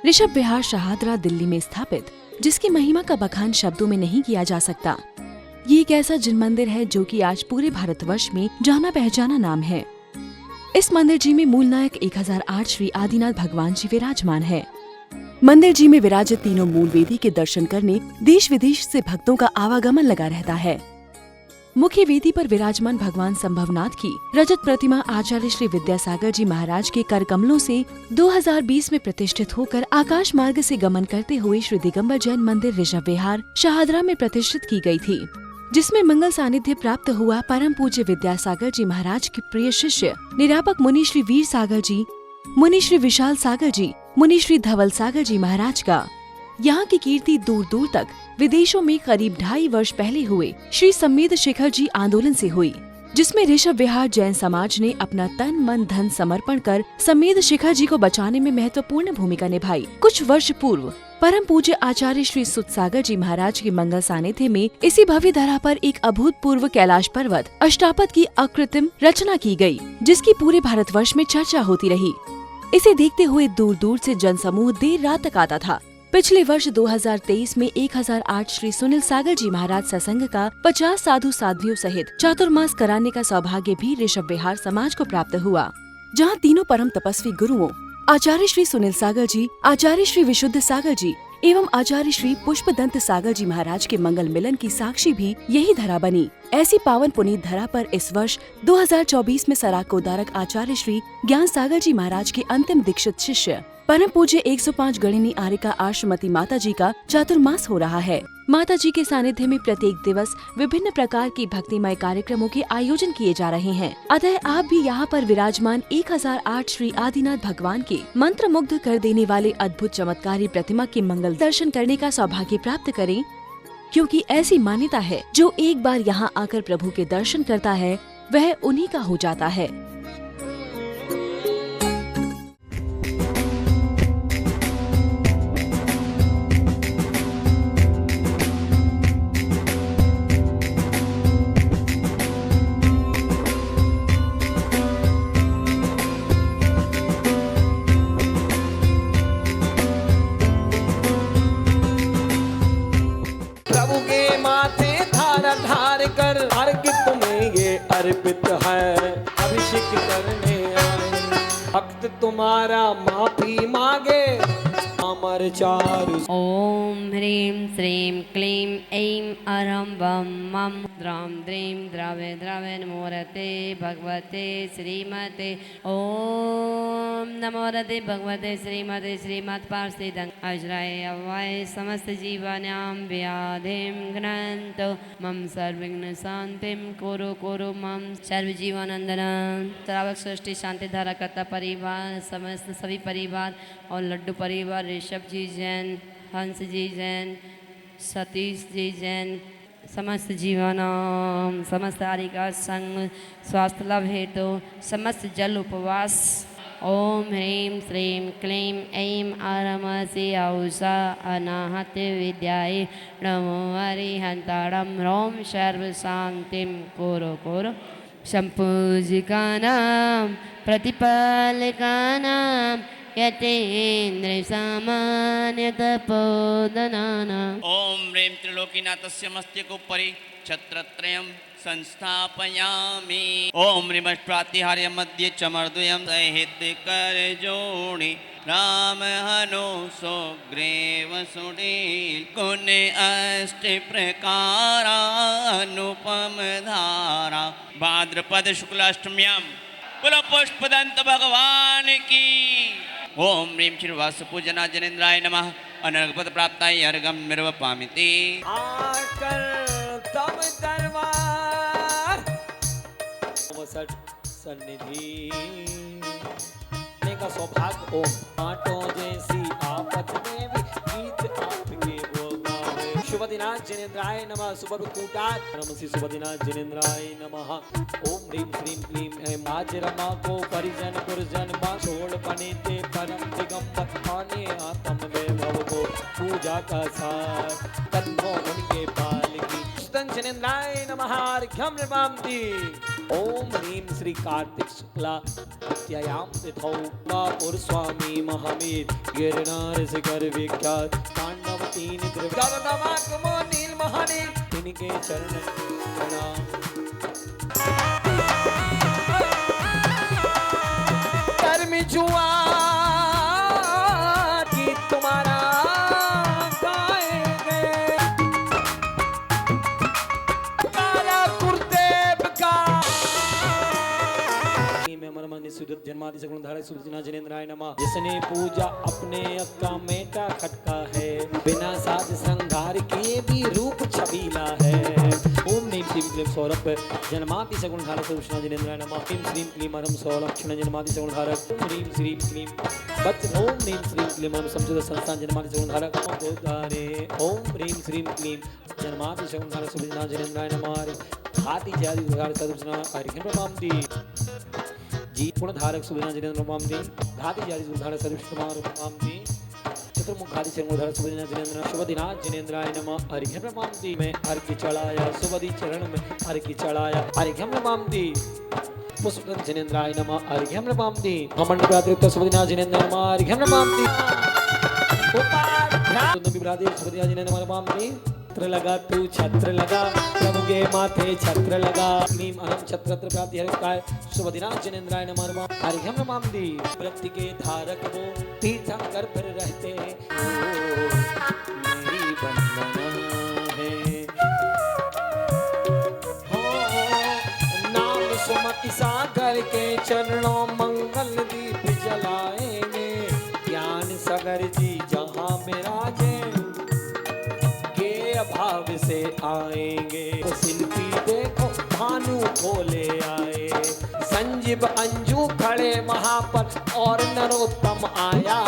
ऋषभ विहार शहादरा दिल्ली में स्थापित, जिसकी महिमा का बखान शब्दों में नहीं किया जा सकता। ये एक ऐसा जिन मंदिर है जो कि आज पूरे भारतवर्ष में जाना पहचाना नाम है। इस मंदिर जी में मूल नायक 1008 श्री आदिनाथ भगवान जी विराजमान है। मंदिर जी में विराजित तीनों मूल वेदी के दर्शन करने देश विदेश से भक्तों का आवागमन लगा रहता है। मुख्य वेदी पर विराजमान भगवान संभवनाथ की रजत प्रतिमा आचार्य श्री विद्यासागर जी महाराज के कर कमलों से 2020 में प्रतिष्ठित होकर आकाश मार्ग से गमन करते हुए श्री दिगंबर जैन मंदिर ऋषभ विहार शहादरा में प्रतिष्ठित की गई थी, जिसमें मंगल सानिध्य प्राप्त हुआ परम पूज्य विद्यासागर जी महाराज के प्रिय शिष्य निरापक मुनि श्री वीर सागर जी, मुनि श्री विशाल सागर जी, मुनि श्री धवल सागर जी महाराज का। यहाँ की कीर्ति दूर दूर तक विदेशों में करीब 2.5 वर्ष पहले हुए श्री सम्मेद शिखर जी आंदोलन से हुई, जिसमें ऋषभ विहार जैन समाज ने अपना तन मन धन समर्पण कर सम्मेद शिखर जी को बचाने में महत्वपूर्ण भूमिका निभाई। कुछ वर्ष पूर्व परम पूज्य आचार्य श्री सुत सागर जी महाराज के मंगल सानिध्य में इसी भव्य धरा पर एक अभूतपूर्व कैलाश पर्वत अष्टापद की अकृत्रिम रचना की गई, जिसकी पूरे भारतवर्ष में चर्चा होती रही। इसे देखते हुए दूर दूर से जनसमूह देर रात तक आता था। पिछले वर्ष 2023 में 1008 श्री सुनील सागर जी महाराज सत्संग का 50 साधु साध्वियों सहित चातुर्मास कराने का सौभाग्य भी ऋषभ विहार समाज को प्राप्त हुआ, जहां तीनों परम तपस्वी गुरुओं आचार्य श्री सुनील सागर जी, आचार्य श्री विशुद्ध सागर जी एवं आचार्य श्री पुष्पदंत सागर जी महाराज के मंगल मिलन की साक्षी भी यही धरा बनी। ऐसी पावन पुनीत धरा पर इस वर्ष 2024 में सराक को उदारक आचार्य श्री ज्ञान सागर जी महाराज के अंतिम दीक्षित शिष्य परम पूज्य 105 गणिनी आर्यका आश्रमती माता जी का चातुर्मास हो रहा है। माता जी के सानिध्य में प्रत्येक दिवस विभिन्न प्रकार की भक्तिमय कार्यक्रमों के आयोजन किए जा रहे हैं। अतः आप भी यहाँ पर विराजमान 1008 श्री आदिनाथ भगवान के मंत्र मुग्ध कर देने वाले अद्भुत चमत्कारी प्रतिमा के मंगल दर्शन करने का सौभाग्य प्राप्त करें, क्योंकि ऐसी मान्यता है जो एक बार यहाँ आकर प्रभु के दर्शन करता है वह उन्हीं का हो जाता है। अर्पित है अभिषेक करने आए भक्त तुम्हारा माफी मांगे अमर चारु। ओम ह्रीं श्रीं क्लीं ऐं अरं वं मं द्रां द्रीं द्रवे द्रवे नमोरते भगवते श्रीमते। ओम नमोरते भगवते श्रीमते श्रीमत् पार्षदं अजराय अवाय समस्त जीवानां व्याधिं घ्नन्तु मम सर्वविघ्न शांतिं कुरु कुरु मम सर्वजीवानंदनं। श्रावक सृष्टि शांति धारा करता परिवार, समस्त सभी परिवार और लड्डू परिवार, ऋषभ जी जैन, हंस जी जैन, सतीश जी जैन, समस्त जीवानां समस्त आदि का संग स्वास्थ्य लाभ हेतु समस्त जल उपवास। ओम ह्रीं श्रीं क्लीं ऐं आरमसि औषा अनाहत विद्याय नमो हरिहंताड़ं ह्रौं सर्व शांतिं कुरु कुरु। संपूजिकानां प्रतिपालकानां यतेन्द्र सामान्य तपोदनानां। ओम ह्रीं त्रिलोकीनाथस्य मस्तकोपरि छत्रत्रयं संस्थापयामि। ओम ह्रीमष्टातिहार्य मध्ये चमर्द्वयं सहित करजोणि राम हनो सुग्रीव सुनील गुण अष्ट प्रकारा अनुपम धारा। भाद्रपद शुक्लाष्टम्यां बोलो पुष्पदंत भगवान की। ओम ह्रीं श्री वासुपूजना जनेन्द्राय नमः। अनर्गपद प्राप्ताय अर्घं निर्वपामिति। आकर तब दरबार सन्निधि का सौभाग्य। ओम आटो जैसी आफत में भी गीत आपके वो गावे। शुभदिनाथ जनेन्द्राय नमः। सुबरकूटात् नमसि शुभदिनाथ जनेन्द्राय नमः। ओम ह्रीं श्रीं क्लीं ऐं माज रमा को परिजन पुरजन मा छोड़ पनेते परम दिगंबर खाने आत्म वैभव को पूजा का सार तन्नो उनके पाल की। शनेन्द्राय नमः अर्घ्यं प्रमामि। ओम ह्रीं श्री कार्तिक शुक्ला तृतीयायां तिथौ बापुर स्वामी महावीर गिरनार शिखर विख्यात तांडव तीन त्रिविक्रम नील महानील तिनके चरण प्रणाम। कर्म जुआ कि तुम्हारा जन्मादि सगुण धारक सुरजना जनेन्द्राय नमः। जिसने पूजा अपने का मेटा खटका है, बिना साज श्रृंगार किए भी रूप छबीला है। ओम नीम श्रीम क्लीम सौरभ जन्मादि सगुण धारक सुरजना जनेन्द्राय नमः। ओम श्रीम क्लीम अरम सौलक्षण जन्मादि सगुण धारक। ओम ह्रीम श्रीम क्लीम बच ओम नीम श्रीम क्लीम अरम समझुत संस्थान जन्मादि सगुण धारक। ओम ह्रीम श्रीम क्लीम जन्मादि सगुण धारक सुरजना जनेन्द्राय नमः। हाथी जाति धारक सुरजना हरिहर प्रमामि। जी गुणधारक सुविधा जिनेन्द्र मामदी घाती जारी सुधारक सर्वश्रमार मामदी चतुर्मुख घाती चरमोधारक सुविधा जिनेन्द्र शुभदिनाथ जिनेन्द्राय नमः। अर्घ्यम मामदी मैं अर्घ्य चढ़ाया सुवधि चरण में अर्घ्य चढ़ाया अर्घ्यम मामदी। पुष्पन जिनेन्द्राय नमः अर्घ्यम मामदी। हमंड प्रातृत्व सुविधा जिनेन्द्र नमः अर्घ्यम मामदी। उपाध्याय विभ्रादेव सुविधा जिनेन्द्र नमः मामदी। छत्र लगा तू छत्र लगा प्रभु के माथे छत्र लगा। नीम अहम छत्र प्राप्ति हरिकाय शुभदिनाथ जनेन्द्राय नमः अर्घ्यम मामदी। वृत्ति के धारक वो तीर्थंकर फिर रहते मेरी वंदना है। हो नाम सुमति सागर के चरणों मंगल दीप जलाएंगे। ज्ञान सागर जी जहाँ विराजे भाव से आएंगे। तो शिल्पी देखो भानु खोले आए। संजीव अंजू खड़े वहां पर और नरोत्तम आया।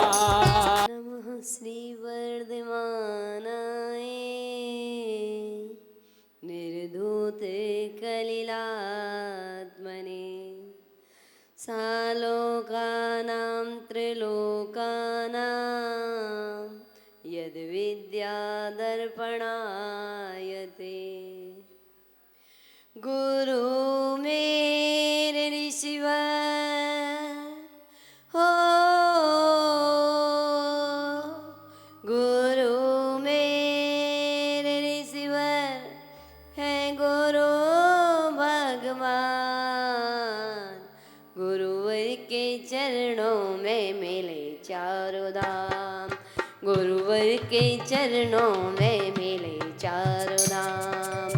नमः श्री वर्धमानाय निर्धूते कलिलात्मने सालोकानां त्रिलोकानां यद विद्या दर्पणायते। गुरु मेरे ऋषिवर हो गुरु मेरे ऋषिवर है गुरु भगवान। गुरुवर के चरणों में मिले चारों धाम। गुरुवर के चरणों में मिले चारों धाम।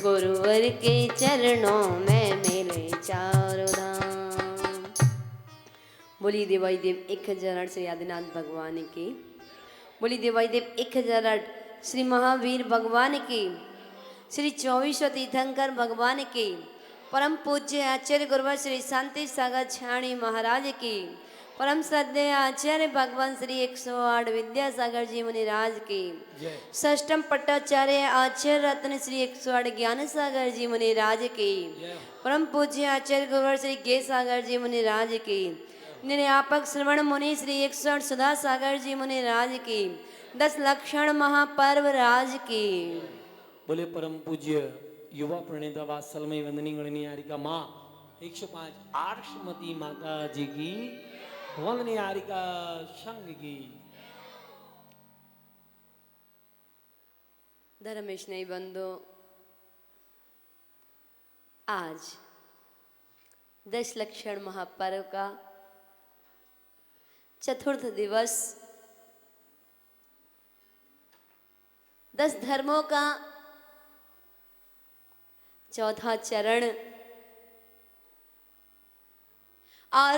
गुरुवर के चरणों में मिले चारों धाम। बोली देवाई देव 1008 श्री आदिनाथ भगवान की। बोली देवाई देव 1008 श्री महावीर भगवान की। श्री 24 तीर्थंकर भगवान की। परम पूज्य आचार्य गुरुवर श्री शांति सागर छाणी महाराज की। परम श्रद्धेय आचार्य भगवान श्री 108 विद्यासागर जी मुनिराज की। षष्टम पट्टाचार्य आचार्य रत्न श्री 108 ज्ञान सागर जी मुनिराज की। परम पूज्य आचार्य गुरुवर श्री गे सागर जी मुनिराज की। निर्यापक श्रवण मुनि श्री 108 सुधा सागर जी मुनिराज की। 10 लक्षण महापर्व राज की। बोले परम पूज्य युवा प्रणेता वात्सलमय वंदनी गणनी हारिका माँ 105 आर्षमती माता जी की वंदनी हारिका संघ की। धर्मेश नहीं बंदो, आज 10 लक्षण महापर्व का चतुर्थ दिवस, 10 धर्मों का चौथा चरण और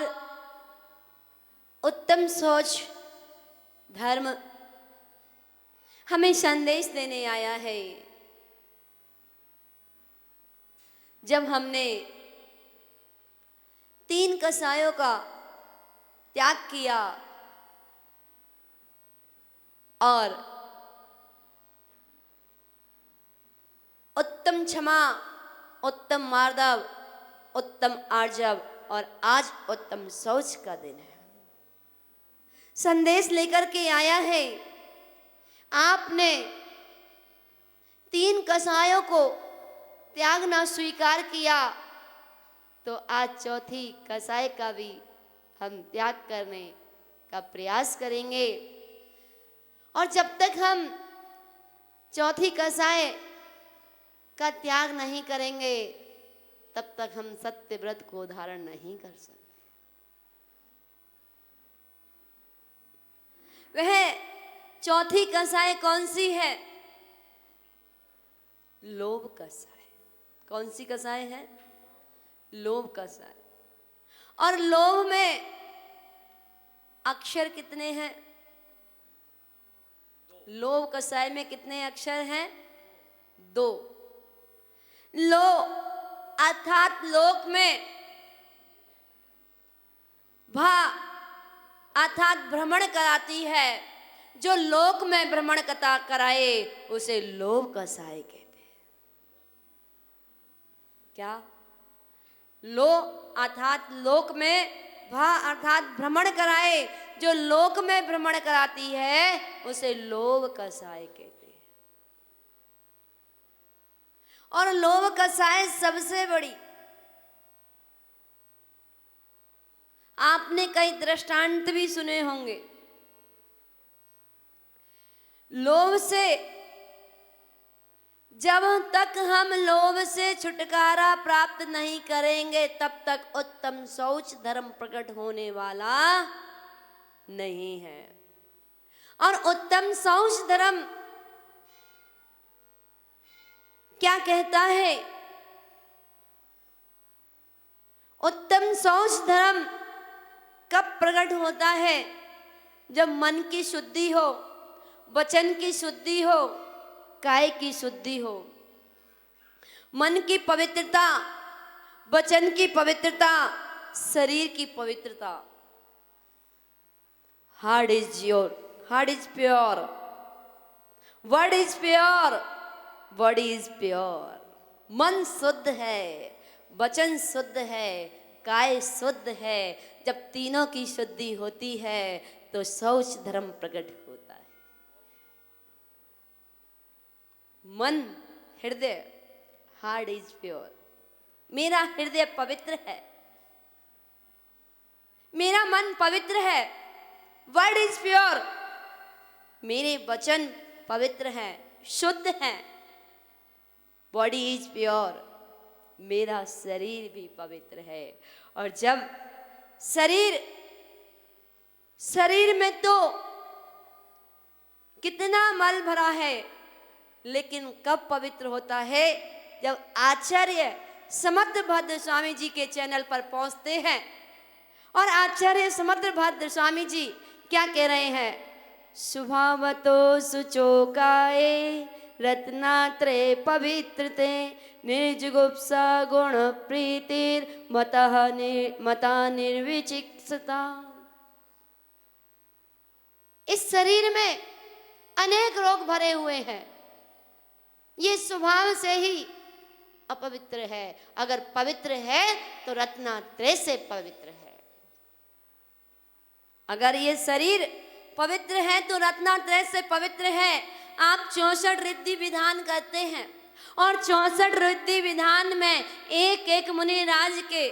उत्तम सोच धर्म हमें संदेश देने आया है। जब हमने 3 कसायों का त्याग किया और उत्तम क्षमा, उत्तम मार्दव, उत्तम आर्जव और आज उत्तम शौच का दिन है। संदेश लेकर के आया है। आपने 3 कसायों को त्याग ना स्वीकार किया तो आज चौथी कसाई का भी हम त्याग करने का प्रयास करेंगे। और जब तक हम चौथी कसाई का त्याग नहीं करेंगे तब तक हम सत्य व्रत को धारण नहीं कर सकते। वह चौथी कसाई कौन सी है? लोभ कसाई। कौन सी कसाई है? लोभ कसाई। और लोभ में अक्षर कितने हैं? लोभ कसाई में कितने अक्षर हैं? 2। लो अर्थात लोक में, भा अर्थात भ्रमण कराती है। जो लोक में भ्रमण कराए उसे लोभ कसाई कहते हैं। क्या? लो अर्थात लोक में, भा अर्थात भ्रमण कराए। जो लोक में भ्रमण कराती है उसे लोभ कसाई कहते हैं। और लोभ कसाई सबसे बड़ी। आपने कई दृष्टांत भी सुने होंगे। लोभ से, जब तक हम लोभ से छुटकारा प्राप्त नहीं करेंगे तब तक उत्तम शौच धर्म प्रकट होने वाला नहीं है। और उत्तम शौच धर्म क्या कहता है? उत्तम शौच धर्म कब प्रकट होता है? जब मन की शुद्धि हो, वचन की शुद्धि हो, काय की शुद्धि हो। मन की पवित्रता, वचन की पवित्रता, शरीर की पवित्रता। Heart is pure, word is pure, body is pure. मन शुद्ध है, वचन शुद्ध है, काय शुद्ध है। जब तीनों की शुद्धि होती है तो शौच धर्म प्रकट होता है। मन, हृदय, हार्ट इज प्योर। मेरा हृदय पवित्र है, मेरा मन पवित्र है, वर्ड इज प्योर। मेरे वचन पवित्र हैं, शुद्ध हैं, बॉडी इज प्योर। मेरा शरीर भी पवित्र है। और जब शरीर में तो कितना मल भरा है, लेकिन कब पवित्र होता है? जब आचार्य समर्थ भद्र स्वामी जी के चैनल पर पहुंचते हैं। और आचार्य समर्थ भद्र स्वामी जी क्या कह रहे हैं? शुभावतो सुचोकाए रत्नात्रय पवित्रते निर्जुगुप्सा गुण प्रीतिर मता निर्विचिकित्सता। इस शरीर में अनेक रोग भरे हुए हैं। ये स्वभाव से ही अपवित्र है। अगर पवित्र है तो रत्नात्रय से पवित्र है। अगर ये शरीर पवित्र है तो रत्नात्रय से पवित्र है। आप 64 रिद्धि विधान करते हैं और 64 रिद्धि विधान में एक एक मुनिराज के,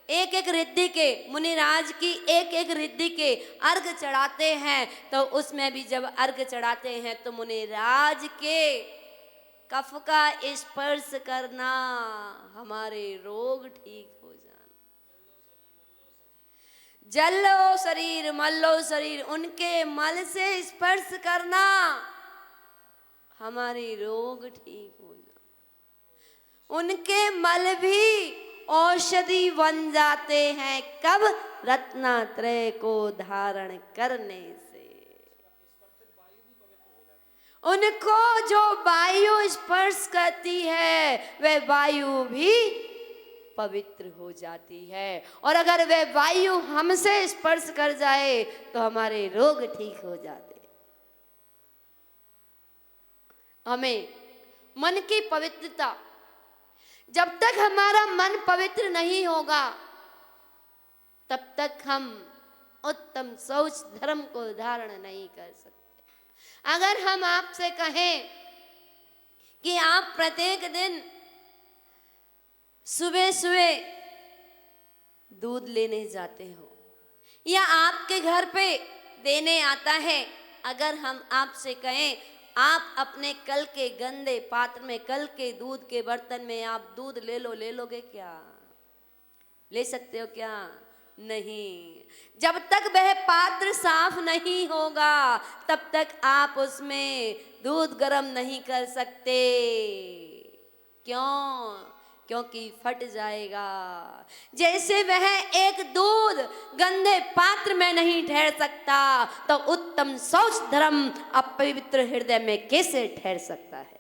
एक एक रिद्धि के, मुनिराज की एक एक रिद्धि के अर्घ चढ़ाते हैं। तो उसमें भी जब अर्घ चढ़ाते हैं तो मुनिराज के कफ का स्पर्श करना, हमारे रोग ठीक हो जाना। जल्लो शरीर मल्लो शरीर, उनके मल से स्पर्श करना, हमारे रोग ठीक हो जाए। उनके मल भी औषधि बन जाते हैं। कब? रत्नात्रय को धारण करने से। उनको जो वायु स्पर्श करती है वह वायु भी पवित्र हो जाती है। और अगर वह वायु हमसे स्पर्श कर जाए तो हमारे रोग ठीक हो जाते। हमें मन की पवित्रता, जब तक हमारा मन पवित्र नहीं होगा तब तक हम उत्तम शौच धर्म को धारण नहीं कर सकते। अगर हम आपसे कहें कि आप प्रत्येक दिन सुबह सुबह दूध लेने जाते हो या आपके घर पे देने आता है, अगर हम आपसे कहें आप अपने कल के गंदे पात्र में, कल के दूध के बर्तन में आप दूध ले लोगे क्या? ले सकते हो क्या? नहीं। जब तक वह पात्र साफ नहीं होगा तब तक आप उसमें दूध गर्म नहीं कर सकते। क्यों? क्योंकि फट जाएगा। जैसे वह एक दूध गंदे पात्र में नहीं ठहर सकता, तो उत्तम शौच धर्म अपवित्र हृदय में कैसे ठहर सकता है?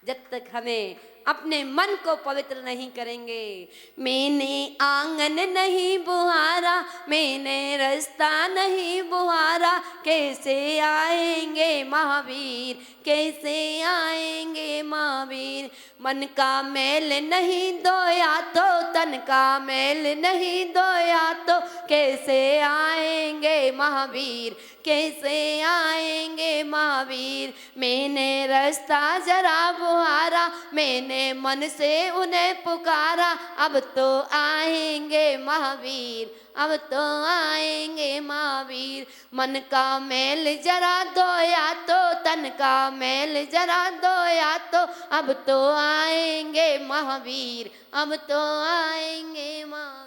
जब तक हमें अपने मन को पवित्र नहीं करेंगे। मैंने आंगन नहीं बुहारा, मैंने रास्ता नहीं बुहारा, कैसे आएंगे महावीर, कैसे आएंगे महावीर। मन का मैल नहीं धोया तो, तन का मैल नहीं धोया तो, कैसे आएंगे महावीर, कैसे आएंगे महावीर। मैंने रास्ता जरा बुहारा, मैंने मन से उन्हें पुकारा, अब तो आएंगे महावीर, अब तो आएंगे महावीर। मन का मैल जरा धोया तो, तन का मैल जरा धोया तो, अब तो आएंगे महावीर, अब तो आएंगे महावीर।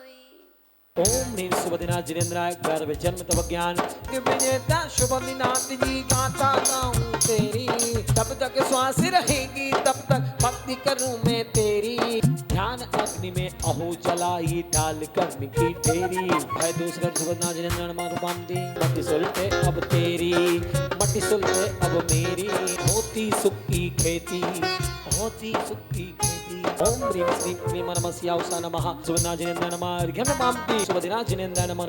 ओम ह्रीं शुभदिनाथ जिनेन्द्राय गर्भ जन्म तब ज्ञान विजेता शुभ दिनाथ जी गाता गाऊं तेरी। तब तक श्वास रहेगी तब तक भक्ति करूं मैं तेरी। ध्यान अग्नि में अहो जलाई डाल कर की तेरी। है दूसरा शुभदिनाथ जिनेन्द्र नमः दी। मट्टी सुलटे अब तेरी, मट्टी सुलटे अब मेरी। होती सुख की खेती, होती सुख की खेती। ओम ह्रीं श्रीं क्लीं नमः शिवाय नमः। शुभदिनाथ जिनेन्द्र नमः अर्घ्यं नमामि। शुभदिनाथ जिनेन्द्र नमः